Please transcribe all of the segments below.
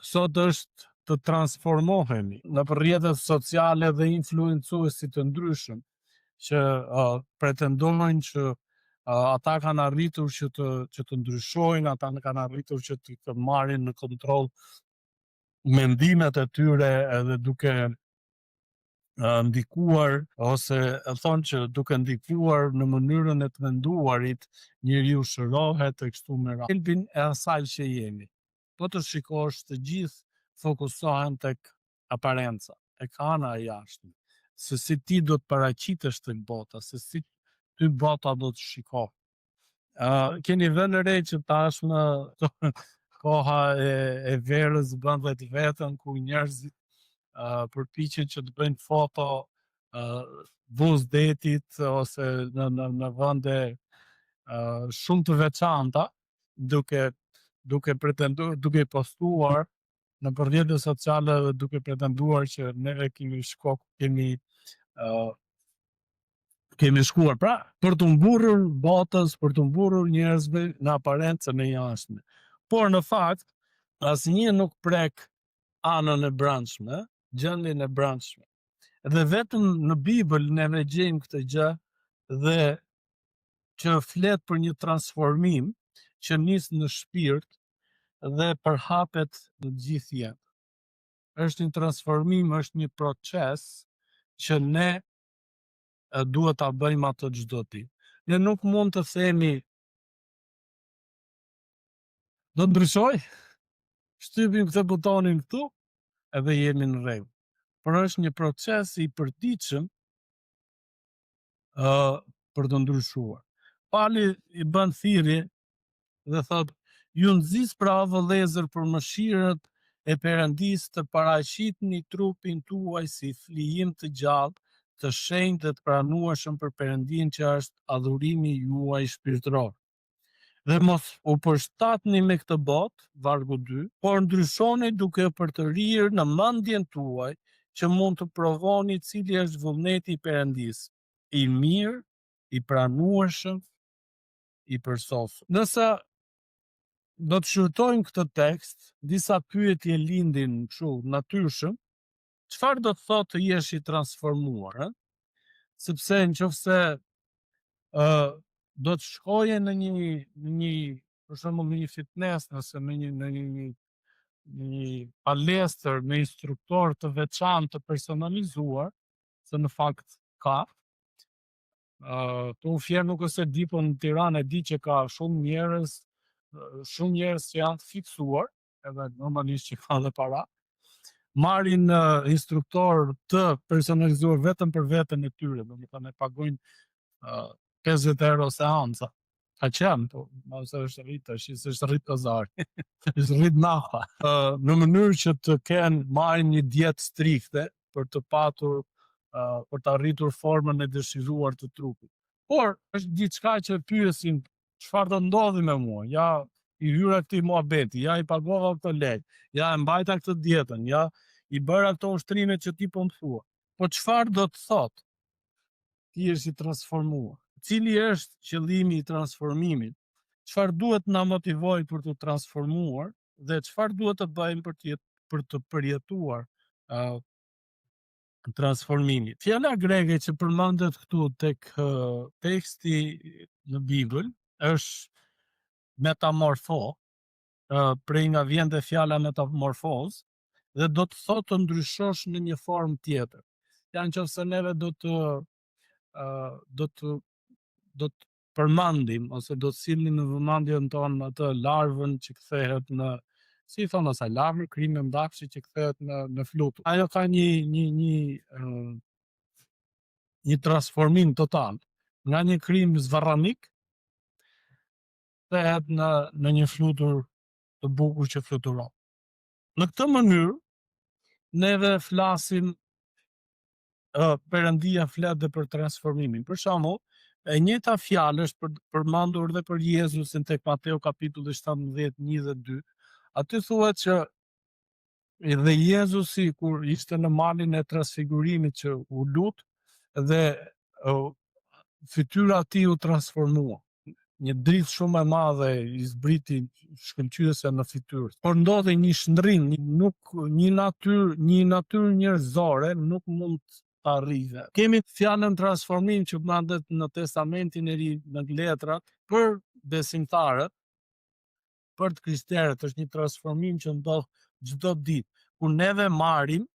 sot është të transformohemi në rrjetet sociale dhe influencuesit të ndryshëm që pretendojnë që ata kanë arritur që të ndryshojnë, ata kanë arritur që të marrin në kontroll mendimet e tyre edhe duke ndikuar ose thonë që duke ndikuar në mënyrën e të menduarit njeriu shërohet e kështu me radhë. Thelbin e asaj që jemi. Po të shikosh të gjithë fokusohen tek aparenca, tek ana e jashtme, se si ti do të paraqitesh tek bota, se si ty bota do të shikohet. Keni vënë re që tashmë koha e verës bën vetën ku njerëzit përpiqen që të bëjnë foto buz detit ose në vende shumë të veçanta, duke pretenduar, duke postuar në rrjetet sociale dhe duke pretenduar që neve kemi shkuar pra për të mburrur botës, për të mburrur njerëzve në aparencën e jashtme. Por në fakt asnjë nuk prek anën e brendshme, gjendjen e brendshme. Dhe vetëm në Bibël neve gjejmë këtë gjë dhe që flet për një transformim që nis në shpirt dhe përhapet në gjithë jetën. Është një transformim, është një proces që ne duhet ta bëjmë atë çdo ditë. Ne nuk mund të themi do të ndryshoj, shtypim këtë butonin këtu edhe jemi në rregull. Por është një proces i përditshëm për të ndryshuar. Pali i bën thirrje dhe thot, ju nxis pra vëllezër për mëshirët e Perëndisë të paraqitni trupin tuaj si flijim të gjallë, të shenjtë dhe të pranueshëm për Perëndin që është adhurimi juaj shpirtëror. Dhe mos u përshtatni me këtë botë, vargu 2, por ndryshoni duke përtërir në mendjen tuaj që mund të provoni cili është vullneti i Perëndisë, i mirë, i pranueshëm, i përsosur. Nëse do të shqyrtojmë këtë tekst, disa pyetje lindin kështu natyrshëm, çfarë do të thotë të jesh i transformuar, sepse nëse do të shkoje në një për shembull në një fitness, nëse në një palestër me instruktor të veçantë të personalizuar, se në fakt ka. Unë fjerë nuk është e di, po në Tiranë e di që ka shumë njerëz që janë të fiksuar, edhe normalisht që ka dhe para, marrin instruktor të personalizuar vetëm për veten e tyre, domethënë e pagojnë 50 euro seanca. Ka qenë, po, ose është rritë, është rritë pazari, është rritë nafta. Në mënyrë që të kenë marrin një dietë strikte për të patur, për të arritur formën e dëshiruar të trupit. Por, është diçka që pyesin, çfarë do ndodhi me mua? Ja, i hyra këtij muhabeti, ja i pagova këtë lek, ja e mbajta këtë dietën, ja i bëra këto ushtrimet që ti po më thua. Po çfarë do të thotë? Ti je i transformuar. Cili është qëllimi i transformimit? Çfarë duhet na motivoj për të transformuar dhe çfarë duhet të bëjmë për të përjetuar transformimin? Fjala greke që përmendet këtu tek teksti në Bibël është metamorfo, prej nga vjen dhe fjala metamorfoz, dhe do të thotë të ndryshosh në një formë tjetër. Janë nëse neve do të përmendim ose do të sillim në vëmendjen tonë atë larvën që kthehet në, si i thonë asaj, larvë krimë mbakshi që kthehet në flutur. Ajo ka një transformim total nga një krim zvarranik kthehet në një flutur të bukur që fluturon. Në këtë mënyrë neve flasim, Perëndia flet dhe për transformimin. Për shembull, e njëjta fjalë është përmendur dhe për Jezusin tek Mateu kapitulli 17, 1 dhe 2. Aty thuhet që edhe Jezusi kur ishte në malin e transfigurimit që u lut dhe fytyra e tij u transformua. një dritë shumë e madhe i zbriti shkëlqyese në fytyrë. Por ndodhi një shndrim, një natyrë njerëzore nuk mund të arrijë. Kemi fjalën transformim që mandet në Testamentin e Ri në letrat për besimtarët, për të krishterët është një transformim që ndodh çdo ditë, kur neve marrim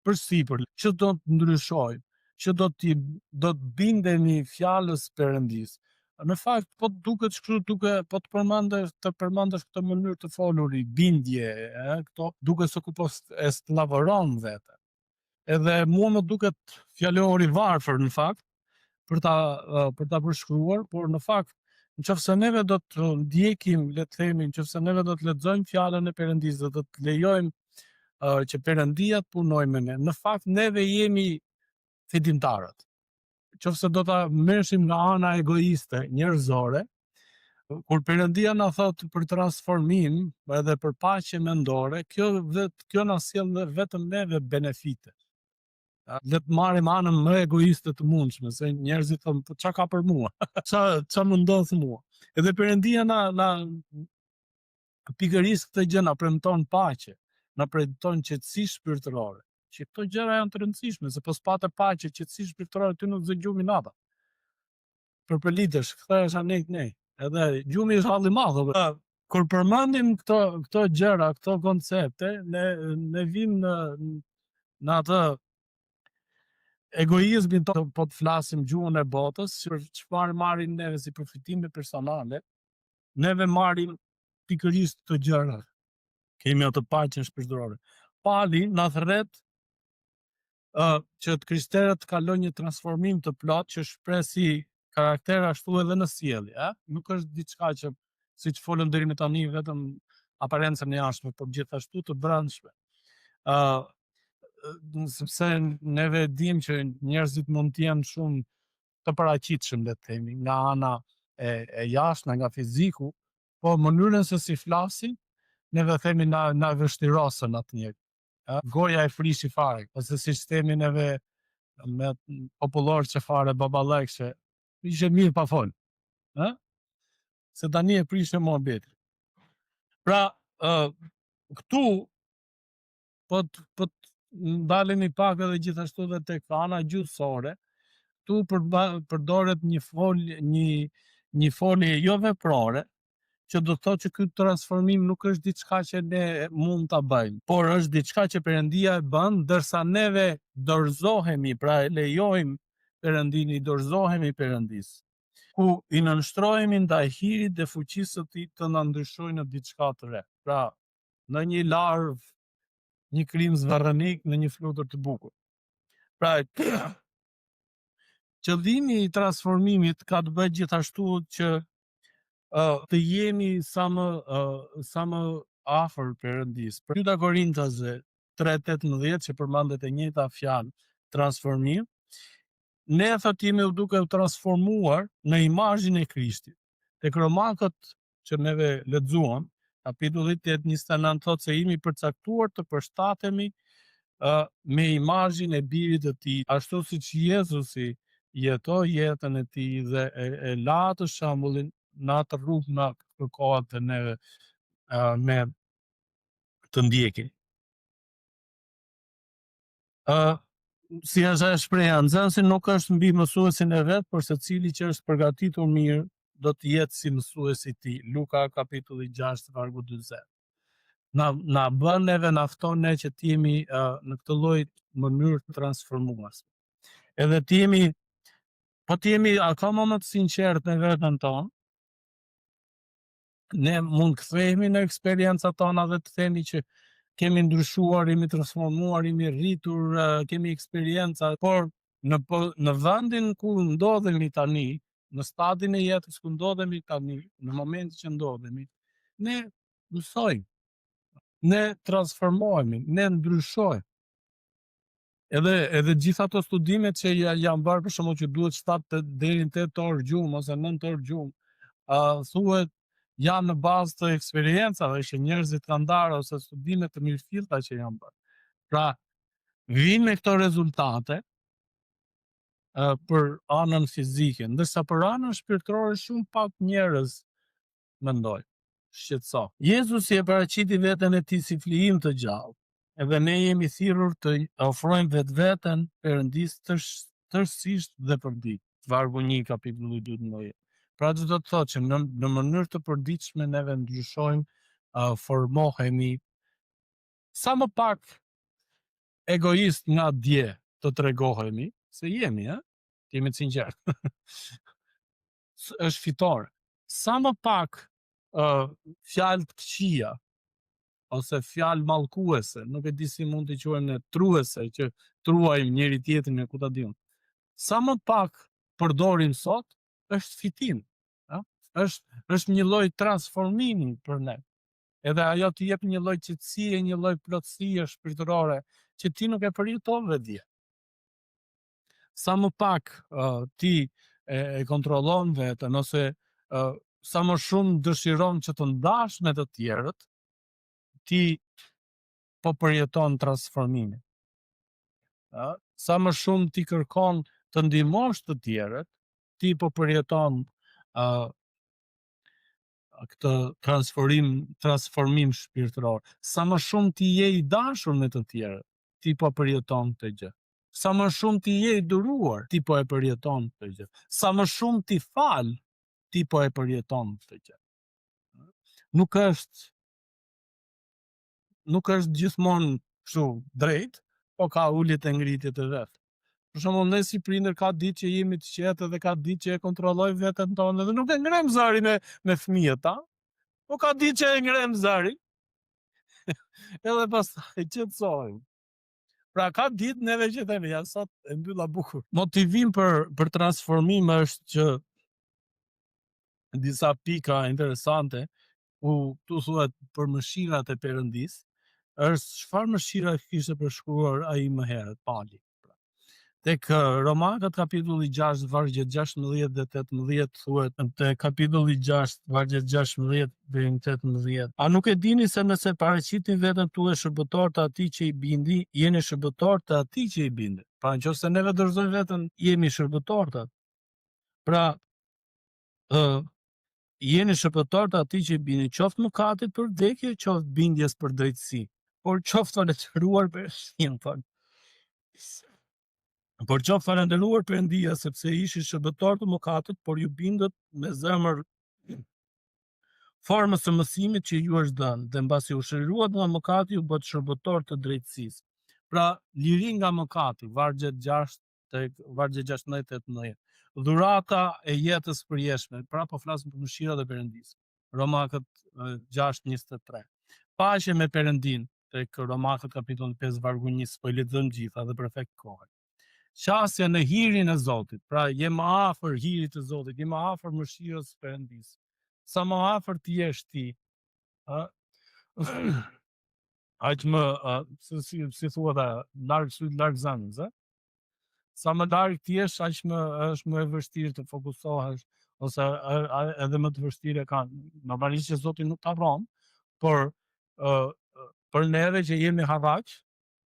përsipër që do të ndryshojmë, që do të bindemi fjalës Perëndis. Në fakt, po të duket kështu, po të përmendesh këtë mënyrë të foluri, bindje, këto, duke se ku po e lavëron vete. Edhe mua më duket fjalori varfër në fakt, për ta përshkruar, por në fakt, nëse neve do të ndjekim, le të themi, nëse neve do të lexojmë fjalën e Perëndis, do të lejojmë që Perëndia të punojë me ne. Në fakt, neve jemi fitimtarët. Nëse do ta merrshim nga ana egoiste, njerëzore, kur Perëndia na thot për transformim edhe për paqe mendore, kjo na sjell vetëm neve benefite. Le të marrim anën më egoiste të mundshme, se njerëzit thonë, po çka ka për mua? Ç'a më ndodh mua? Edhe Perëndia na pikërisht këtë gjë na premton paqe, na premton qetësi shpirtërore. Që këto gjëra janë të rëndësishme, se po s'pate paqe, qetësi shpirtërore, ty nuk zë gjumi nada. Përpëlitesh, kthehesh anej nej. Edhe gjumi është halli i madh. Kur përmendim këto gjëra, këto koncepte, ne vim në atë egoizmin tonë, po të flasim gjuhën e botës, për çfarë marrim neve si përfitime personale, neve marrim pikërisht këto gjëra. Kemi atë paqen shpirtërore. Pali na thret që të krishterët kalojnë një transformim të plot që shpreh si karakter ashtu edhe në sjellje, Nuk është diçka që siç folëm deri më tani vetëm aparencën e jashtme, por gjithashtu të brendshme. Sepse neve dim që njerëzit mund të jenë shumë të paraqitshëm, le të themi, nga ana e jashtme, nga fiziku, po mënyrën se si flasin, neve themi na vështirosën atë njerëz. Goja e frishi fare, ose sistemi neve me popullor që fare baballëk që ishte mirë pa fol. Se tani e prishë mohabeti. Pra, këtu po të ndalemi pak edhe gjithashtu edhe tek ana gjuhësore. Këtu përdoret një folje jo veprore, që do të thotë që ky transformim nuk është diçka që ne mund ta bëjmë, por është diçka që Perëndia e bën, ndërsa neve dorëzohemi, pra e lejojmë Perëndin, i dorëzohemi Perëndis, ku i nënshtrohemi ndaj hirit dhe fuqisë së Tij të na ndryshojë në diçka të re. Pra, në një larv, një krim zvarrënik, në një flutur të bukur. Pra, qëllimi i transformimit ka të bëjë gjithashtu që të jemi sa më afër Perëndis. Për 2 Korintasve 3:18 që përmendet e njëjta fjalë, transformim, ne thotë jemi duke u transformuar në imazhin e Krishtit. Tek Romakët që neve lexuam, kapitulli 8:29 thotë se jemi përcaktuar të përshtatemi me imazhin e birit të Tij, ashtu siç Jezusi jetoi jetën e Tij dhe e la atë shembullin në atë rrugë na kërkohet të neve me të ndjekim. Si është ajo shpreha, nxënësi nuk është mbi mësuesin e vet, por secili që është përgatitur mirë do të jetë si mësuesi i tij. Luka kapitulli 6 vargu 40. Na bën neve, na fton ne që të jemi në këtë lloj mënyrë transformuese. Edhe të jemi akoma më të sinqertë me veten tonë, ne mund kthehemi në eksperiencat tona dhe të themi që kemi ndryshuar, jemi transformuar, jemi rritur, kemi eksperienca, por në vendin ku ndodhemi tani, në stadin e jetës ku ndodhemi tani, në momentin që ndodhemi, ne mësojmë, ne transformohemi, ne ndryshojmë. Edhe gjitha ato studimet që janë bërë, për shembull që duhet 7 deri në 8 orë gjumë ose 9 orë gjumë, thuhet janë në bazë të eksperiencave që njerëzit kanë ndarë ose studime të mirëfillta që janë bërë. Pra, vinë me këto rezultate për anën fizike, ndërsa për anën shpirtërore shumë pak njerëz mendojnë. Shqetëso. Jezusi e paraqiti veten e tij si flijim të gjallë, edhe ne jemi thirrur të ofrojmë vetveten Perëndis tërësisht dhe për ditë. Vargu 1 kapitulli 12. Pra do të thotë që në mënyrë të përditshme neve ndryshojmë, formohemi sa më pak egoist nga dje të tregohemi se jemi, jemi të sinqertë. Është fitore. Sa më pak fjalë të këqija ose fjalë mallkuese, nuk e di si mund të quajmë ne, truese, që truajmë njëri tjetrin e ku ta diun. Sa më pak përdorim sot, është fitim. Është një lloj transformimi për ne. Edhe ajo të jep një lloj qetësie, një lloj plotësie shpirtërore që ti nuk e përjeton vetë. Sa më pak ti e kontrollon veten ose sa më shumë dëshiron që të ndash me të tjerët, ti po përjeton transformimin. Sa më shumë ti kërkon të ndihmosh të tjerët, ti po përjeton këtë transformim shpirtëror. Sa më shumë ti je i dashur me të tjerët, ti po përjeton këtë gjë. Sa më shumë ti je i duruar, ti po e përjeton këtë gjë. Sa më shumë ti fal, ti po e përjeton këtë gjë. Nuk është gjithmonë kështu drejt, po ka uljet e ngritjet e vet. Për shembull, ne si prindër ka ditë që jemi të qetë dhe ka ditë që e kontrollojmë veten tonë dhe nuk e ngrem zërin me fëmijët, po ka ditë që e ngrem zërin. Edhe pastaj qetësohem. Pra ka ditë neve që themi, ja sot e mbylla bukur. Motivim për transformim është që disa pika interesante, tu thuhet për mëshirat e Perëndis, është çfarë mëshira kishte përshkruar ai më herët, Pali. Tek Romakët kapitulli 6 vargjet 16 dhe 18 thuhet, te kapitulli 6 vargjet 16 deri në 18. A nuk e dini se nëse paraqitni veten tuaj shërbëtor të atij që i bindi, jeni shërbëtor të atij që i bindi. Pra nëse neve dorëzojmë veten, jemi shërbëtor të. Pra jeni shërbëtor të atij që i bindi, qoftë mëkatit për vdekje, qoftë bindjes për drejtësi, por qoftë falëndëruar Por qoftë falënderuar Perëndia sepse ishi shërbëtor të mëkatit, por ju bindët me zemër formës së mësimit që ju është dhënë, dhe mbasi u shëruat nga mëkati, ju bët shërbëtor të drejtësisë. Pra, liri nga mëkati, vargjet 6 tek vargjet 16-18. Dhurata e jetës përjetshme, pra po flasim për mëshirat e Perëndisë. Romakët 6:23. Paqe me Perëndin, tek Romakët kapitulli 5 vargu 1, po i lexojmë gjitha dhe për efekt kohe. Qasja në hirin e Zotit, pra jem afër hirit të Zotit, jem afër mëshirës së Perëndisë. Sa më afër ti jesh ti, aq më si thuhet larg zanës, sa më larg ti jesh, aq më është më e vështirë të fokusohesh, ose edhe më të vështirë ka. Normalisht që Zoti nuk ta vron, por për neve që jemi harraq,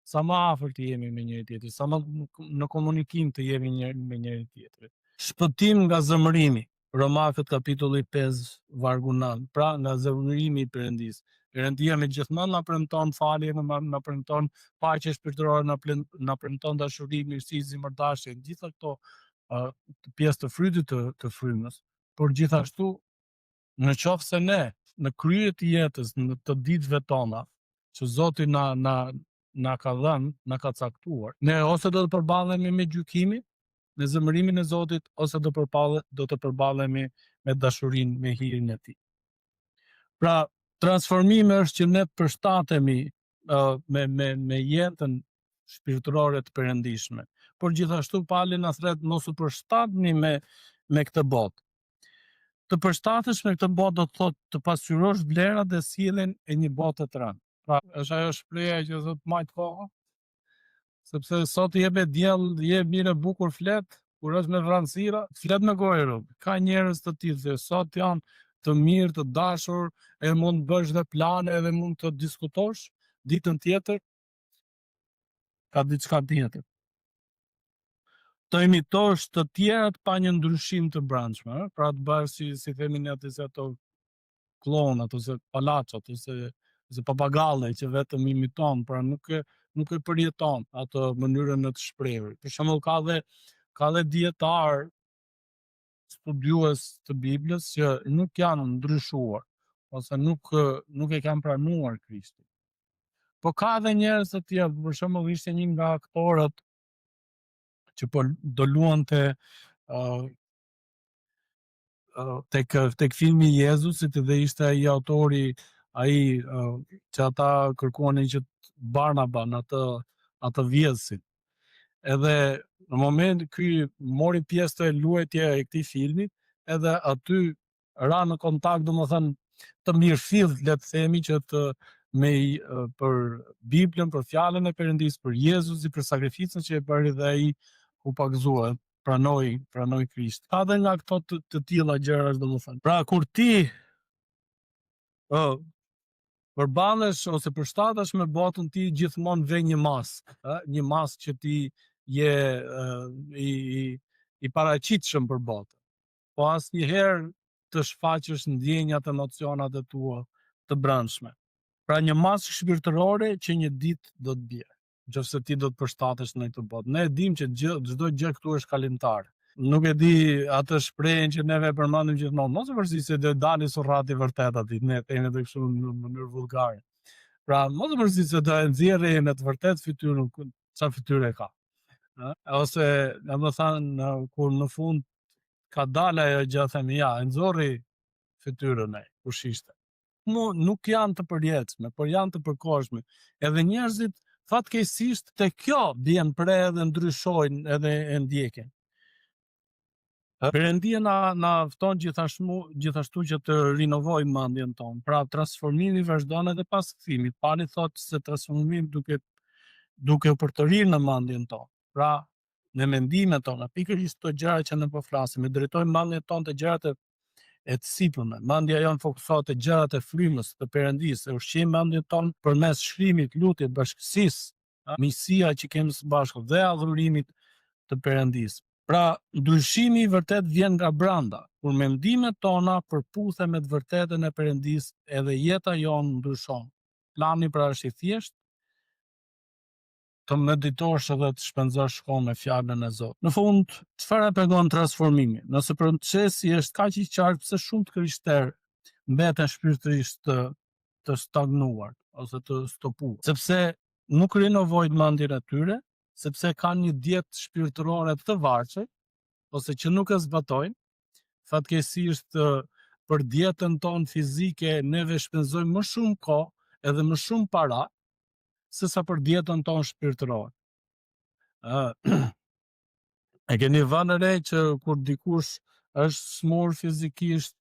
sa më afër të jemi me njëri tjetrin, sa më në komunikim të jemi me njëri tjetrin. Shpëtim nga zemërimi, Romakët kapitulli 5 vargu 9. Pra nga zemërimi i Perëndisë. Perëndia me gjithmonë na premton falje, na premton paqe shpirtërore, na premton dashuri, mirësi, zemërdashje, gjitha këto pjesë të frytit të frymës. Por gjithashtu, në qoftë se ne në krye të jetës, në të ditëve tona, që Zoti na ka dhënë, na ka caktuar, ne ose do të përballemi me gjykimin, me zemërimin e Zotit, ose do të përballemi me dashurinë, me hirin e tij. Pra, transformimi është që ne përshtatemi me jetën shpirtërore të perëndishme, por gjithashtu Pali na thret mos u përshtatni me këtë botë. Të përshtatesh me këtë botë do të thotë të pasqyrosh vlerat dhe sjelljen e një bote të rënd. Pra, është ajo shpreha që thot majt koha, sepse sot jep diell, jep mirë bukur flet, kur është me vranësira, flet me gojë. Ka njerëz të tillë që sot janë të mirë, të dashur, e mund të bësh dhe plane, edhe mund të diskutosh, ditën tjetër ka diçka tjetër. të imitosh të tjerat pa një ndryshim të brendshëm, pra të bësh si themi ne atë se ato klon, ato se palaçot, ose papagalle që vetëm imiton, pra nuk e përjeton ato mënyrën e të shprehur. Për shembull ka dhe dietar studiues të Biblës që nuk janë ndryshuar ose nuk e kanë pranuar Krishtin. Po ka dhe njerëz të tjerë, për shembull ishte një nga aktorët që po do luante tek filmi Jezusit dhe ishte ai autori, ai që ata kërkuanin që Barnaban atë vjedhsin. Edhe në moment ky mori pjesë të luajtje e këtij filmi, edhe aty ra në kontakt, domethënë të mirëfillt, le të themi, që për Biblën, për fjalën e Perëndisë, për Jezusin, për sakrificën që e bëri dhe ai u pagëzua, pranoi Krisht. Ka dhe nga këto të tilla gjëra, domethënë. Pra kur ti përballesh ose përshtatesh me botën, ti gjithmonë ve një maskë që ti je i paraqitshëm për botën. Po asnjëherë të shfaqësh ndjenjat, emocionat e tua të brendshme. Pra një maskë shpirtërore që një ditë do të bjerë, nëse ti do të përshtatesh në këtë botë. Ne e dimë që çdo gjë këtu është kalimtare. Nuk e di atë shprehjen që neve përmendim gjithmonë, mos e përzi se do dali surrati vërtet aty, ne themi edhe kështu në mënyrë vullgare. Pra mos e përzi se do e nxjerrë në të vërtetë fytyrën, çfarë fytyre ka. Ose domethënë kur në fund ka dalë ajo gjë, themi ja, e nxorri fytyrën ai, kush ishte. Nuk janë të përjetshme, por janë të përkohshme. Edhe njerëzit fatkeqësisht te kjo bien pre dhe ndryshojnë edhe e ndjekin. Perëndia na fton gjithashtu që të rinovojmë mendjen tonë. Pra transformimi vazhdon edhe pas kthimit. Pali thotë se transformimi duke u përtërirë në mendjen tonë. Pra në mendimet tona, pikërisht këto gjëra që ne po flasim, e drejtojmë mendjen tonë te gjërat e të sipërme. Mendja jonë fokusohet te gjërat e frymës të Perëndisë, e ushqejmë mendjen tonë përmes shkrimit, lutjet, bashkësisë, miqësia që kemi së bashku dhe adhurimit të Perëndisë. Pra, ndryshimi i vërtet vjen nga brenda. Kur mendimet tona përputhen me të vërtetën e Perëndisë, edhe jeta jonë ndryshon. Plani pra është i thjeshtë, të meditosh edhe të shpenzosh kohë me fjalën e Zotit. Në fund, çfarë tregon transformimi? Nëse procesi është kaq i qartë, pse shumë të krishterë mbeten shpirtërisht të stagnuar ose të stopuar? Sepse nuk rinovojnë mendjen e tyre, sepse kanë një dietë shpirtërore të varfër, ose që nuk e zbatojnë. Fatkeqësisht për dietën tonë fizike neve shpenzojmë më shumë kohë edhe më shumë para sesa për dietën tonë shpirtërore. E keni vënë re që kur dikush është smur fizikisht,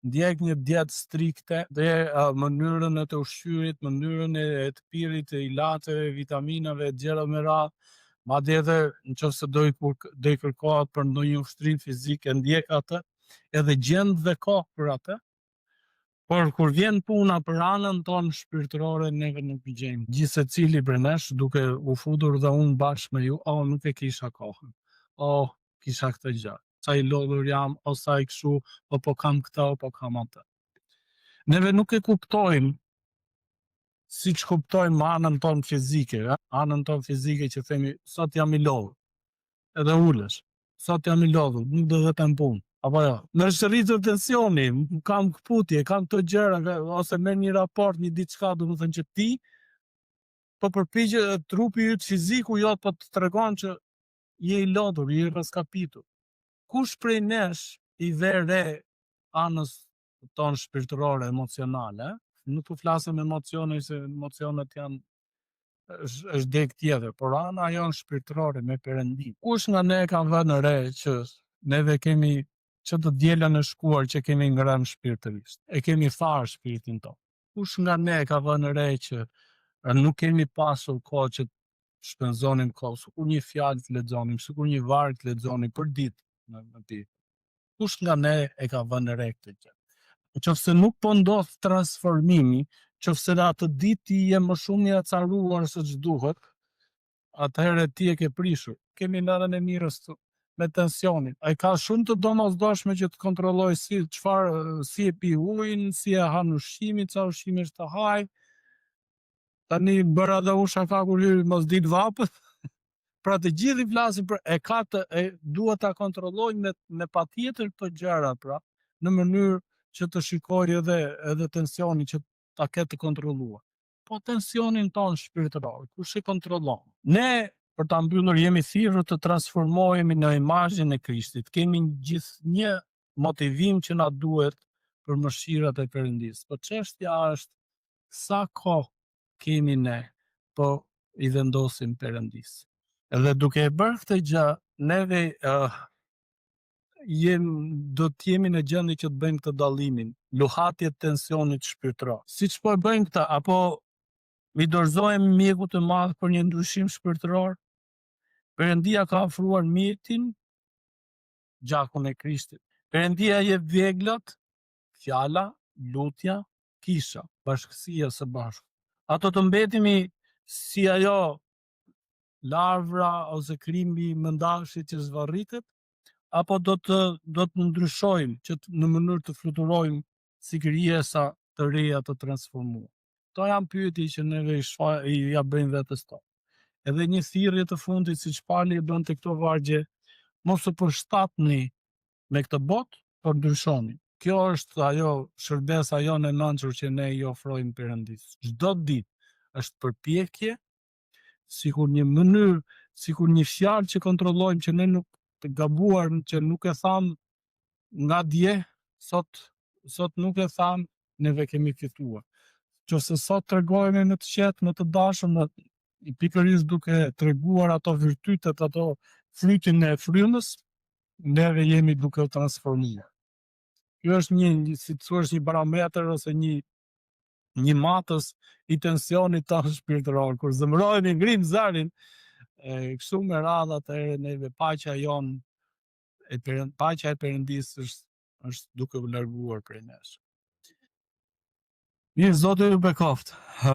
ndjek një dietë strikte dhe mënyrën e të ushqyerit, mënyrën e të pirit të ilateve, vitaminave, gjëra me radhë, madje edhe nëse do i kërkohet për ndonjë ushtrim fizik, e ndjek atë, edhe gjen dhe kohë për atë. Por kur vjen puna për anën tonë shpirtërore, neve nuk i gjejmë. Gjithë secili prej nesh, duke u futur dhe unë bashkë me ju, nuk e kisha kohën. Kisha këtë gjë. Sa i lodhur jam, o sa i kështu, po kam këtë, po kam atë. Neve nuk e kuptojmë siç kuptojmë anën tonë fizike, anën tonë fizike që themi sot jam i lodhur. Edhe ulesh. Sot jam i lodhur, nuk do vetem punë. Apo jo, në rritur tensioni, kam këputje, kam të gjëra, ose me një raport, një diçka, domethënë që ti po përpiqet, trupi yt fiziku jot po të tregon që je i lodhur, je i raskapitur. Kush prej nesh i ve re anës tonë shpirtërore, emocionale? Nuk po flasim emocione, se emocionet janë është dek tjetër, por ana jonë shpirtërore me Perëndin. Kush nga ne ka vënë re që neve kemi që të dielën e shkuar që kemi ngrënë shpirtërisht, e kemi tharë shpirtin tonë. Kush nga ne ka vënë re që nuk kemi pasur kohë që shpenzonim kohë, sikur një fjalë të lexonim, sikur një varg të lexonim për ditë në ditë. Kush nga ne e ka vënë re këtë gjë? Nëse nuk po ndodh transformimi, nëse atë ditë ti je më shumë i acaruar se ç'duhet, atëherë ti e ke prishur. Kemi ndërën e mirës tu. me tensionin. Ai ka shumë të domosdoshme që të kontrolloj si e pi ujin, si e han ushqimin, ca ushqime është të haj. Tani bëra dhe unë shaka kur hyri mos dit vapët. Pra të gjithë i flasin për duhet ta kontrollojnë me patjetër këto gjëra, pra, në mënyrë që të shikojë edhe tensionin që ta ketë të kontrolluar. Po tensionin ton shpirtëror, kush e kontrollon? Ne për ta mbyllur jemi thirrur të transformohemi në imazhin e Krishtit. Kemi gjithë një motivim që na duhet për mëshirat e Perëndisë. Po çështja është sa kohë kemi ne po i vendosim Perëndisë. Edhe duke e bërë këtë gjë, neve do të jemi në gjendje që të bëjmë këtë dallimin, luhatje të tensionit shpirtëror. Siç po e bëjmë këtë, apo i dorëzohemi mjeku të madh për një ndryshim shpirtëror? Perëndia ka ofruar mjetin, gjakun e Krishtit. Perëndia jep veglat, fjala, lutja, kisha, bashkësia së bashku. Ato të mbetemi si ajo larvra ose krimbi mëndashit që zvarritet, apo do të ndryshojmë që në mënyrë të fluturojmë si krijesa të reja të transformuar. Kto janë pyetje që neve ja bëjmë vetes tonë. Edhe një thirrje të fundit, siç Pali e bën te këto vargje, mos u përshtatni me këtë botë, por ndryshoni. Kjo është ajo shërbesa jonë e mençur që ne i ofrojmë Perëndisë. Çdo ditë është përpjekje, sikur një mënyrë, sikur një fjalë që kontrollojmë që ne nuk të gabuar që nuk e tham nga dje, sot nuk e tham, neve kemi fituar. Qëse sot tregojmë në të qetë, në të dashur, pikërisht duke treguar ato virtytet, ato frytin e frymës, neve jemi duke u transformuar. Kjo është si të thuash një barometër ose një matës i tensionit tonë shpirtëror. Kur zëmrohemi, ngrim zërin, kështu me radhë, atëherë neve paqja jonë, paqja e Perëndisë është duke u larguar prej nesh. Mirë, Zoti ju bekoft.